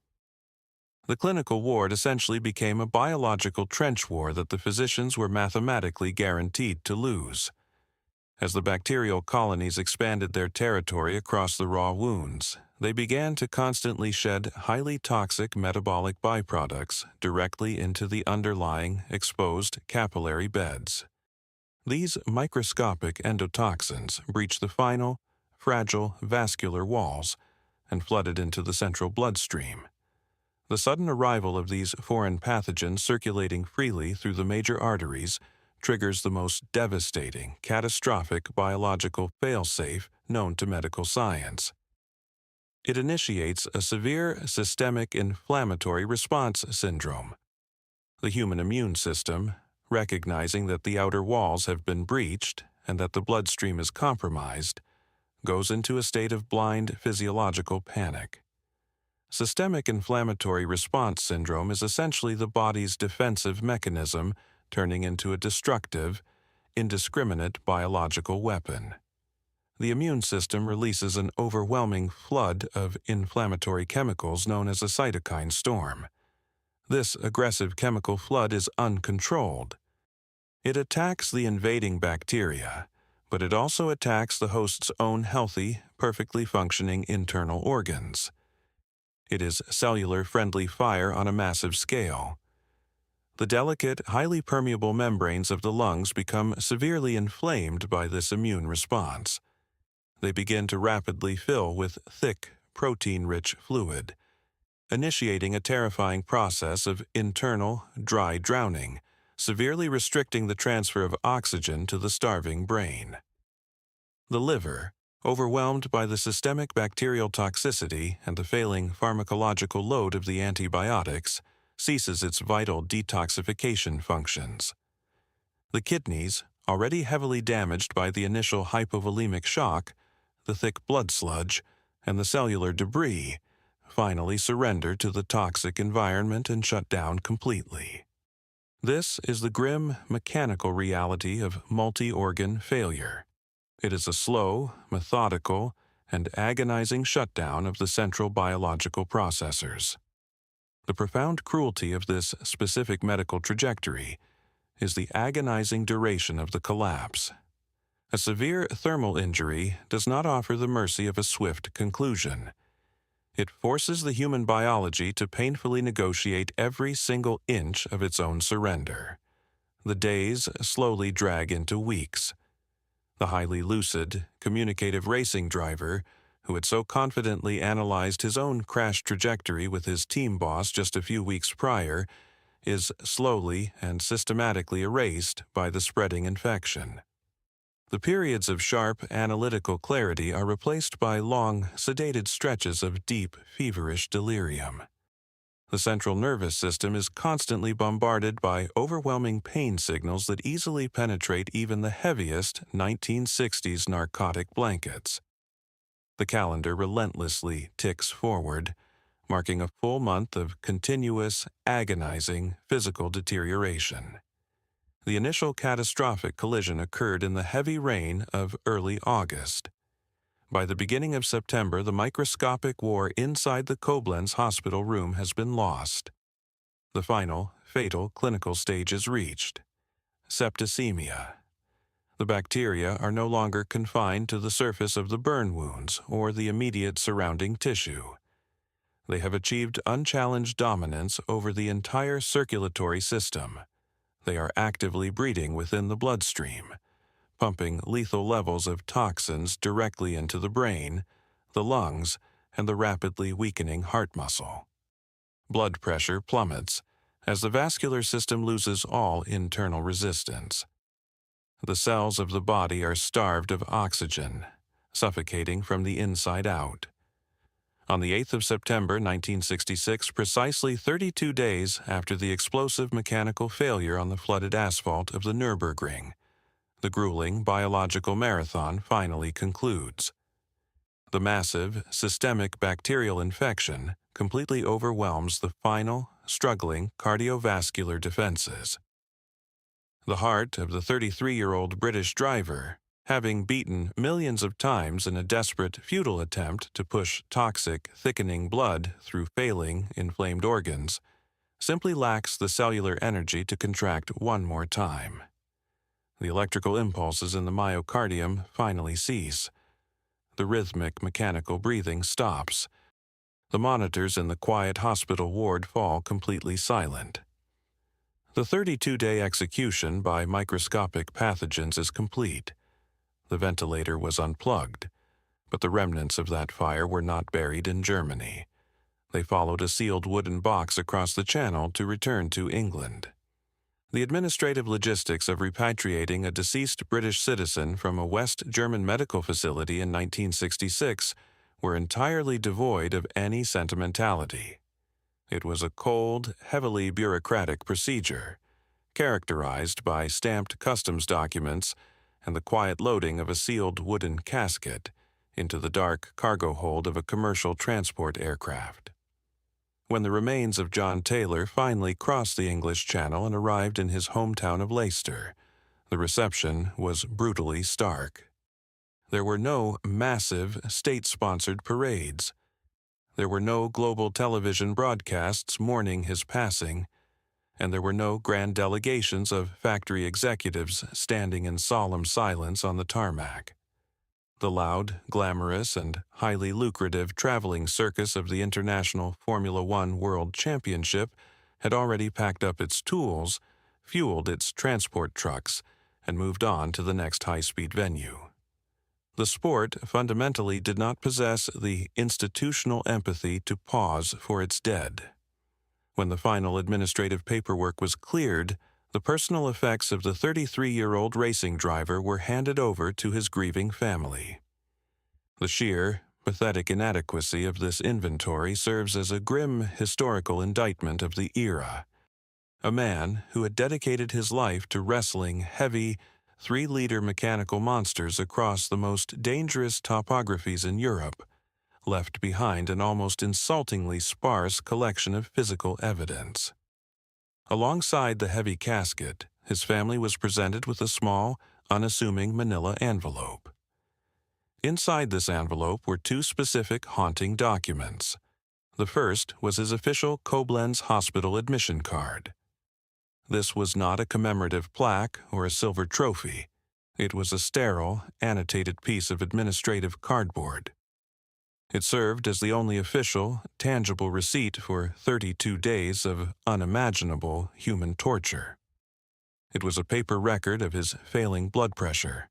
[SPEAKER 1] The clinical ward essentially became a biological trench war that the physicians were mathematically guaranteed to lose. As the bacterial colonies expanded their territory across the raw wounds, they began to constantly shed highly toxic metabolic byproducts directly into the underlying, exposed capillary beds. These microscopic endotoxins breached the final, fragile vascular walls and flooded into the central bloodstream. The sudden arrival of these foreign pathogens circulating freely through the major arteries triggers the most devastating, catastrophic biological failsafe known to medical science. It initiates a severe systemic inflammatory response syndrome. The human immune system, recognizing that the outer walls have been breached and that the bloodstream is compromised, goes into a state of blind physiological panic. Systemic inflammatory response syndrome is essentially the body's defensive mechanism turning into a destructive, indiscriminate biological weapon. The immune system releases an overwhelming flood of inflammatory chemicals known as a cytokine storm. This aggressive chemical flood is uncontrolled. It attacks the invading bacteria, but it also attacks the host's own healthy, perfectly functioning internal organs. It is cellular-friendly fire on a massive scale. The delicate, highly permeable membranes of the lungs become severely inflamed by this immune response. They begin to rapidly fill with thick, protein-rich fluid, initiating a terrifying process of internal, dry drowning, severely restricting the transfer of oxygen to the starving brain. The liver, overwhelmed by the systemic bacterial toxicity and the failing pharmacological load of the antibiotics, ceases its vital detoxification functions. The kidneys, already heavily damaged by the initial hypovolemic shock, the thick blood sludge, and the cellular debris, finally surrender to the toxic environment and shut down completely. This is the grim, mechanical reality of multi-organ failure. It is a slow, methodical, and agonizing shutdown of the central biological processors. The profound cruelty of this specific medical trajectory is the agonizing duration of the collapse. A severe thermal injury does not offer the mercy of a swift conclusion. It forces the human biology to painfully negotiate every single inch of its own surrender. The days slowly drag into weeks. The highly lucid, communicative racing driver, who had so confidently analyzed his own crash trajectory with his team boss just a few weeks prior, is slowly and systematically erased by the spreading infection. The periods of sharp, analytical clarity are replaced by long, sedated stretches of deep, feverish delirium. The central nervous system is constantly bombarded by overwhelming pain signals that easily penetrate even the heaviest 1960s narcotic blankets. The calendar relentlessly ticks forward, marking a full month of continuous, agonizing physical deterioration. The initial catastrophic collision occurred in the heavy rain of early August. By the beginning of September, the microscopic war inside the Koblenz hospital room has been lost. The final, fatal clinical stage is reached: septicemia. The bacteria are no longer confined to the surface of the burn wounds or the immediate surrounding tissue. They have achieved unchallenged dominance over the entire circulatory system. They are actively breeding within the bloodstream, pumping lethal levels of toxins directly into the brain, the lungs, and the rapidly weakening heart muscle. Blood pressure plummets as the vascular system loses all internal resistance. The cells of the body are starved of oxygen, suffocating from the inside out. On the 8th of September 1966, precisely 32 days after the explosive mechanical failure on the flooded asphalt of the Nürburgring, the grueling biological marathon finally concludes. The massive, systemic bacterial infection completely overwhelms the final, struggling cardiovascular defenses. The heart of the 33-year-old British driver, having beaten millions of times in a desperate, futile attempt to push toxic, thickening blood through failing, inflamed organs, simply lacks the cellular energy to contract one more time. The electrical impulses in the myocardium finally cease. The rhythmic mechanical breathing stops. The monitors in the quiet hospital ward fall completely silent. The 32-day execution by microscopic pathogens is complete. The ventilator was unplugged, but the remnants of that fire were not buried in Germany. They followed a sealed wooden box across the channel to return to England. The administrative logistics of repatriating a deceased British citizen from a West German medical facility in 1966 were entirely devoid of any sentimentality. It was a cold, heavily bureaucratic procedure, characterized by stamped customs documents and the quiet loading of a sealed wooden casket into the dark cargo hold of a commercial transport aircraft. When the remains of John Taylor finally crossed the English Channel and arrived in his hometown of Leicester, the reception was brutally stark. There were no massive, state-sponsored parades. There were no global television broadcasts mourning his passing, and there were no grand delegations of factory executives standing in solemn silence on the tarmac. The loud, glamorous, and highly lucrative traveling circus of the International Formula One World Championship had already packed up its tools, fueled its transport trucks, and moved on to the next high-speed venue. The sport fundamentally did not possess the institutional empathy to pause for its dead. When the final administrative paperwork was cleared, the personal effects of the 33-year-old racing driver were handed over to his grieving family. The sheer, pathetic inadequacy of this inventory serves as a grim historical indictment of the era. A man who had dedicated his life to wrestling heavy, 3-liter mechanical monsters across the most dangerous topographies in Europe, left behind an almost insultingly sparse collection of physical evidence. Alongside the heavy casket, his family was presented with a small, unassuming manila envelope. Inside this envelope were 2 specific haunting documents. The first was his official Koblenz hospital admission card. This was not a commemorative plaque or a silver trophy. It was a sterile, annotated piece of administrative cardboard. It served as the only official, tangible receipt for 32 days of unimaginable human torture. It was a paper record of his failing blood pressure,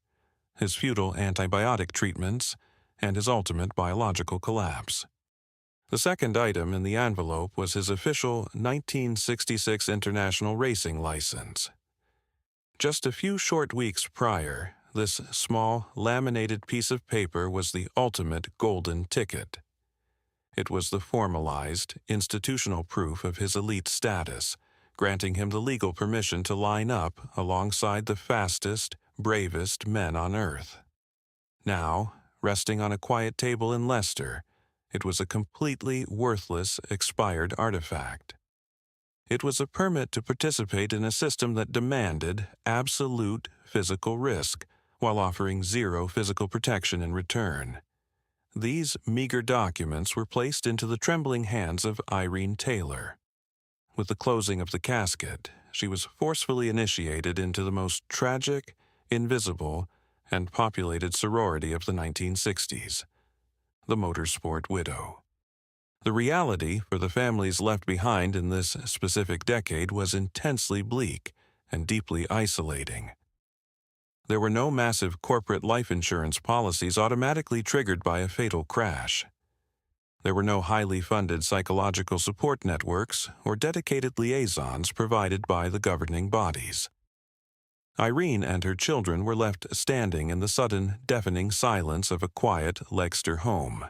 [SPEAKER 1] his futile antibiotic treatments, and his ultimate biological collapse. The second item in the envelope was his official 1966 International Racing license. Just a few short weeks prior, this small, laminated piece of paper was the ultimate golden ticket. It was the formalized, institutional proof of his elite status, granting him the legal permission to line up alongside the fastest, bravest men on Earth. Now, resting on a quiet table in Leicester, it was a completely worthless, expired artifact. It was a permit to participate in a system that demanded absolute physical risk, while offering zero physical protection in return. These meager documents were placed into the trembling hands of Irene Taylor. With the closing of the casket, she was forcefully initiated into the most tragic, invisible, and populated sorority of the 1960s, the motorsport widow. The reality for the families left behind in this specific decade was intensely bleak and deeply isolating. There were no massive corporate life insurance policies automatically triggered by a fatal crash. There were no highly funded psychological support networks or dedicated liaisons provided by the governing bodies. Irene and her children were left standing in the sudden, deafening silence of a quiet Leicester home,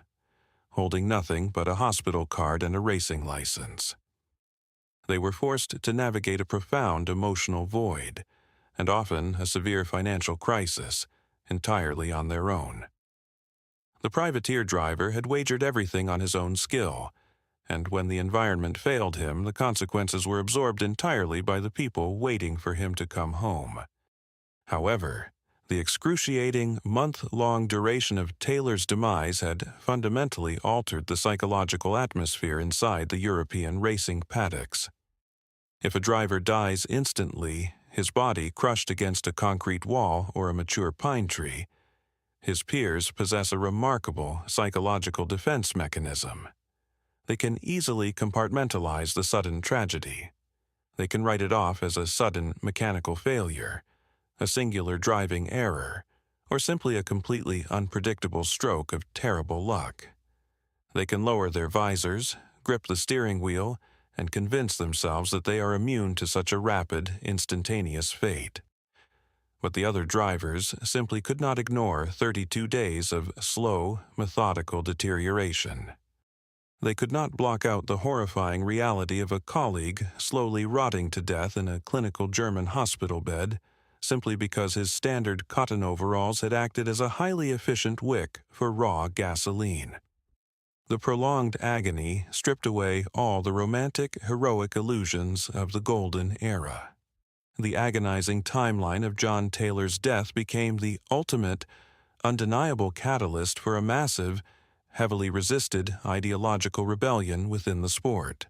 [SPEAKER 1] holding nothing but a hospital card and a racing license. They were forced to navigate a profound emotional void, and often a severe financial crisis, entirely on their own. The privateer driver had wagered everything on his own skill, and when the environment failed him, the consequences were absorbed entirely by the people waiting for him to come home. However, the excruciating, month-long duration of Taylor's demise had fundamentally altered the psychological atmosphere inside the European racing paddocks. If a driver dies instantly, his body crushed against a concrete wall or a mature pine tree, his peers possess a remarkable psychological defense mechanism. They can easily compartmentalize the sudden tragedy. They can write it off as a sudden mechanical failure, a singular driving error, or simply a completely unpredictable stroke of terrible luck. They can lower their visors, grip the steering wheel, and convince themselves that they are immune to such a rapid, instantaneous fate. But the other drivers simply could not ignore 32 days of slow, methodical deterioration. They could not block out the horrifying reality of a colleague slowly rotting to death in a clinical German hospital bed simply because his standard cotton overalls had acted as a highly efficient wick for raw gasoline. The prolonged agony stripped away all the romantic, heroic illusions of the golden era. The agonizing timeline of John Taylor's death became the ultimate, undeniable catalyst for a massive, heavily resisted ideological rebellion within the sport.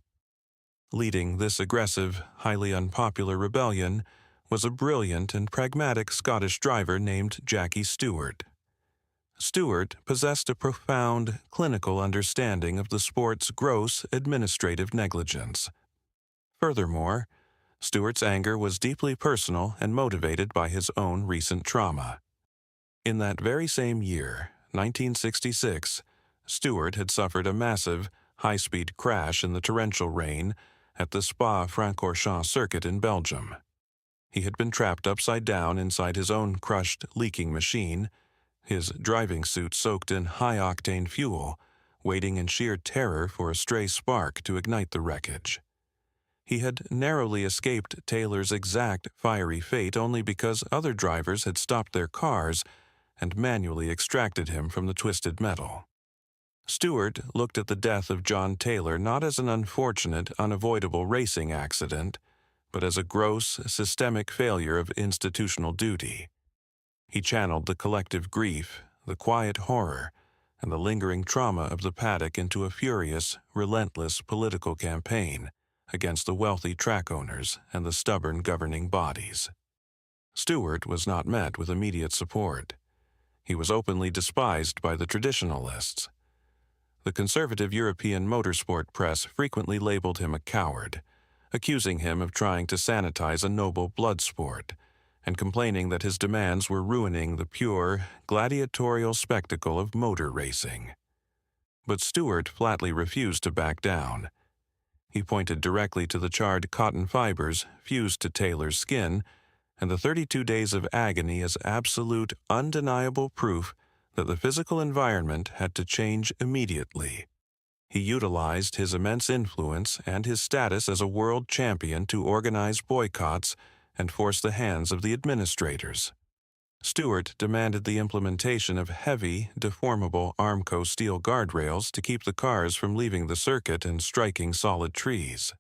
[SPEAKER 1] Leading this aggressive, highly unpopular rebellion was a brilliant and pragmatic Scottish driver named Jackie Stewart. Stewart possessed a profound clinical understanding of the sport's gross administrative negligence. Furthermore, Stewart's anger was deeply personal and motivated by his own recent trauma. In that very same year, 1966, Stewart had suffered a massive, high-speed crash in the torrential rain at the Spa-Francorchamps circuit in Belgium. He had been trapped upside down inside his own crushed, leaking machine, his driving suit soaked in high-octane fuel, waiting in sheer terror for a stray spark to ignite the wreckage. He had narrowly escaped Taylor's exact fiery fate only because other drivers had stopped their cars and manually extracted him from the twisted metal. Stewart looked at the death of John Taylor not as an unfortunate, unavoidable racing accident, but as a gross, systemic failure of institutional duty. He channeled the collective grief, the quiet horror, and the lingering trauma of the paddock into a furious, relentless political campaign against the wealthy track owners and the stubborn governing bodies. Stewart was not met with immediate support. He was openly despised by the traditionalists. The conservative European motorsport press frequently labeled him a coward, accusing him of trying to sanitize a noble blood sport, and complaining that his demands were ruining the pure, gladiatorial spectacle of motor racing. But Stewart flatly refused to back down. He pointed directly to the charred cotton fibers fused to Taylor's skin and the 32 days of agony as absolute, undeniable proof that the physical environment had to change immediately. He utilized his immense influence and his status as a world champion to organize boycotts and force the hands of the administrators. Stewart demanded the implementation of heavy, deformable Armco steel guardrails to keep the cars from leaving the circuit and striking solid trees.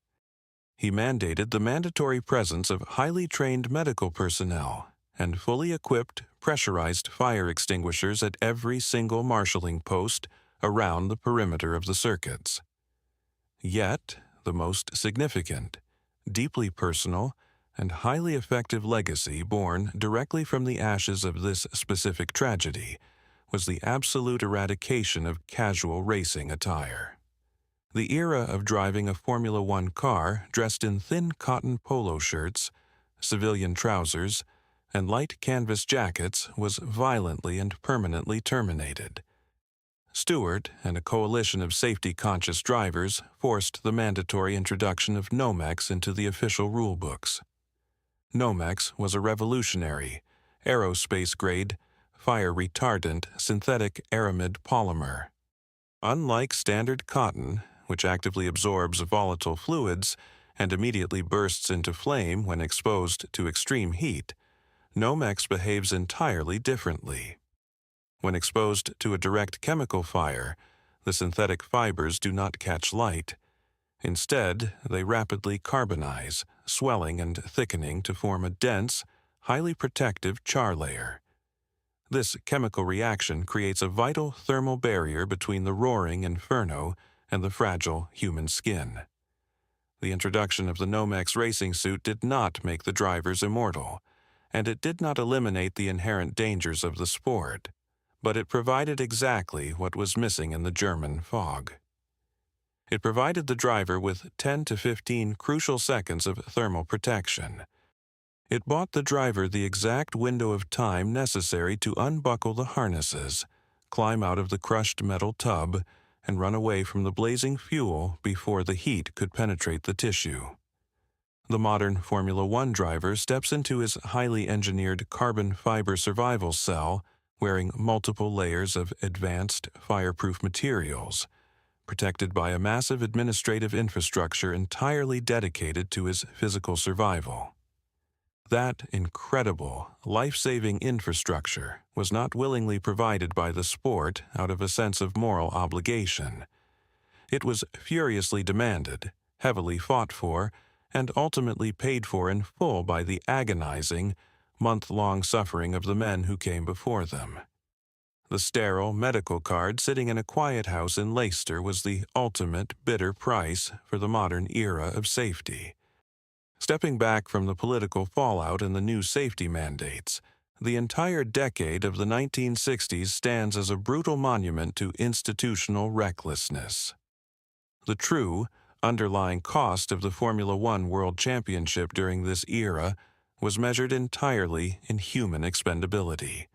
[SPEAKER 1] He mandated the mandatory presence of highly trained medical personnel and fully equipped, pressurized fire extinguishers at every single marshalling post around the perimeter of the circuits. Yet, the most significant, deeply personal, and highly effective legacy born directly from the ashes of this specific tragedy was the absolute eradication of casual racing attire. The era of driving a Formula One car dressed in thin cotton polo shirts, civilian trousers, and light canvas jackets was violently and permanently terminated. Stewart and a coalition of safety-conscious drivers forced the mandatory introduction of Nomex into the official rulebooks. Nomex was a revolutionary, aerospace-grade, fire-retardant synthetic aramid polymer. Unlike standard cotton, which actively absorbs volatile fluids and immediately bursts into flame when exposed to extreme heat, Nomex behaves entirely differently. When exposed to a direct chemical fire, the synthetic fibers do not catch light. Instead, they rapidly carbonize, swelling and thickening to form a dense, highly protective char layer. This chemical reaction creates a vital thermal barrier between the roaring inferno and the fragile human skin. The introduction of the Nomex racing suit did not make the drivers immortal, and it did not eliminate the inherent dangers of the sport, but it provided exactly what was missing in the German fog. It provided the driver with 10 to 15 crucial seconds of thermal protection. It bought the driver the exact window of time necessary to unbuckle the harnesses, climb out of the crushed metal tub, and run away from the blazing fuel before the heat could penetrate the tissue. The modern Formula One driver steps into his highly engineered carbon fiber survival cell wearing multiple layers of advanced fireproof materials, protected by a massive administrative infrastructure entirely dedicated to his physical survival. That incredible, life-saving infrastructure was not willingly provided by the sport out of a sense of moral obligation. It was furiously demanded, heavily fought for, and ultimately paid for in full by the agonizing, month-long suffering of the men who came before them. The sterile medical card sitting in a quiet house in Leicester was the ultimate bitter price for the modern era of safety. Stepping back from the political fallout and the new safety mandates, the entire decade of the 1960s stands as a brutal monument to institutional recklessness. The true, underlying cost of the Formula One World Championship during this era was measured entirely in human expendability.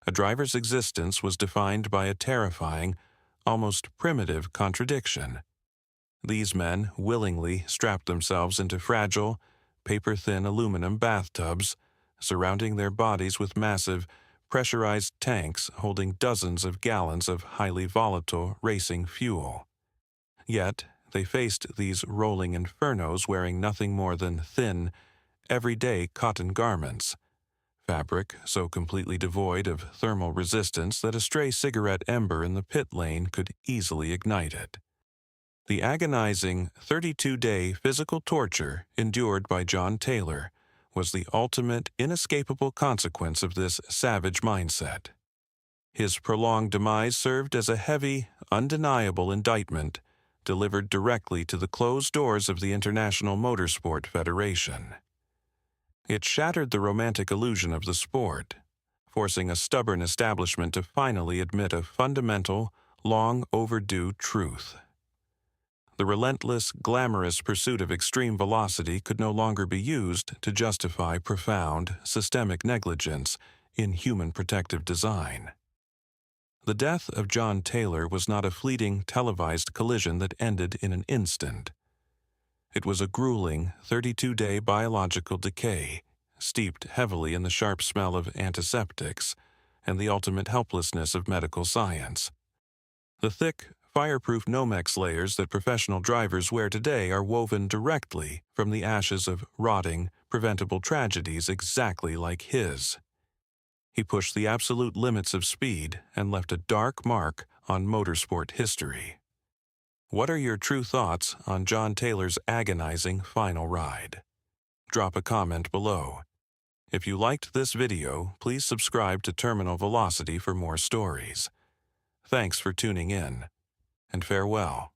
[SPEAKER 1] A driver's existence was defined by a terrifying, almost primitive contradiction. These men willingly strapped themselves into fragile, paper-thin aluminum bathtubs, surrounding their bodies with massive, pressurized tanks holding dozens of gallons of highly volatile racing fuel. Yet, they faced these rolling infernos wearing nothing more than thin, everyday cotton garments, fabric so completely devoid of thermal resistance that a stray cigarette ember in the pit lane could easily ignite it. The agonizing 32-day physical torture endured by John Taylor was the ultimate, inescapable consequence of this savage mindset. His prolonged demise served as a heavy, undeniable indictment delivered directly to the closed doors of the International Motorsport Federation. It shattered the romantic illusion of the sport, forcing a stubborn establishment to finally admit a fundamental, long-overdue truth. The relentless, glamorous pursuit of extreme velocity could no longer be used to justify profound, systemic negligence in human protective design. The death of John Taylor was not a fleeting, televised collision that ended in an instant. It was a grueling, 32-day biological decay, steeped heavily in the sharp smell of antiseptics and the ultimate helplessness of medical science. The thick, fireproof Nomex layers that professional drivers wear today are woven directly from the ashes of rotting, preventable tragedies exactly like his. He pushed the absolute limits of speed and left a dark mark on motorsport history. What are your true thoughts on John Taylor's agonizing final ride? Drop a comment below. If you liked this video, please subscribe to Terminal Velocity for more stories. Thanks for tuning in, and farewell.